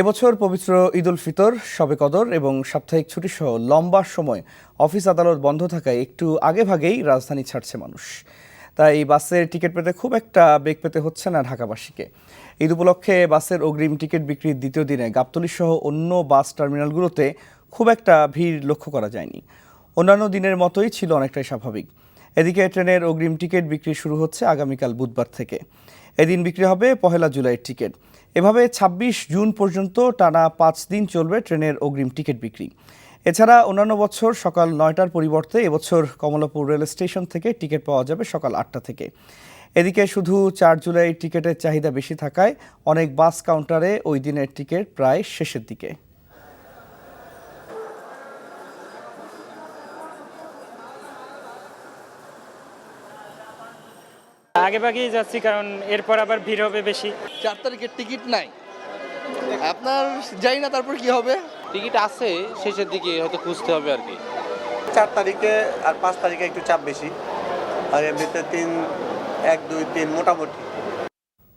এবছর পবিত্র ঈদ উল ফিতর, শবে কদর এবং সাপ্তাহিক ছুটিসহ লম্বা সময় অফিস আদালত বন্ধ থাকায় একটু আগেভাগেই রাজধানী ছাড়ছে মানুষ। তাই বাসের টিকিট পেতে খুব একটা বেগ পেতে হচ্ছে না ঢাকাবাসীকে। ঈদ উপলক্ষে বাসের অগ্রিম টিকিট বিক্রির দ্বিতীয় দিনে গাবতলী সহ অন্য বাস টার্মিনালগুলোতে খুব একটা ভিড় লক্ষ্য করা যায়নি। অন্যান্য দিনের মতোই ছিল অনেকটাই স্বাভাবিক। এদিকে ট্রেনের অগ্রিম টিকিট বিক্রি শুরু হচ্ছে আগামীকাল বুধবার থেকে। এদিন বিক্রি হবে ১ জুলাইয়ের টিকিট। এভাবে ২৬ জুন পর্যন্ত টানা ৫ দিন চলবে ট্রেনের অগ্রিম টিকিট বিক্রি। এছাড়া অন্যান্য বছর সকাল ৯টার পরিবর্তে এবছর কমলাপুর রেল স্টেশন থেকে টিকিট পাওয়া যাবে সকাল ৮টা থেকে। এদিকে শুধু ৪ জুলাই টিকিটের চাহিদা বেশি থাকায় অনেক বাস কাউন্টারে ওই দিনের টিকিট প্রায় শেষের দিকে। আগেভাগেই যাচ্ছি, কারণ এরপর আবার ভিড় হবে বেশি। 4 তারিখের টিকিট নাই আপনার, যাই না তারপর কি হবে। টিকিট আছে, শেষের দিকে হয়তো খুঁজতে হবে আর কি। 4 তারিখে আর 5 তারিখে একটু চাপ বেশি, আর এমনিতে 1, 2, 3 মোটামুটি।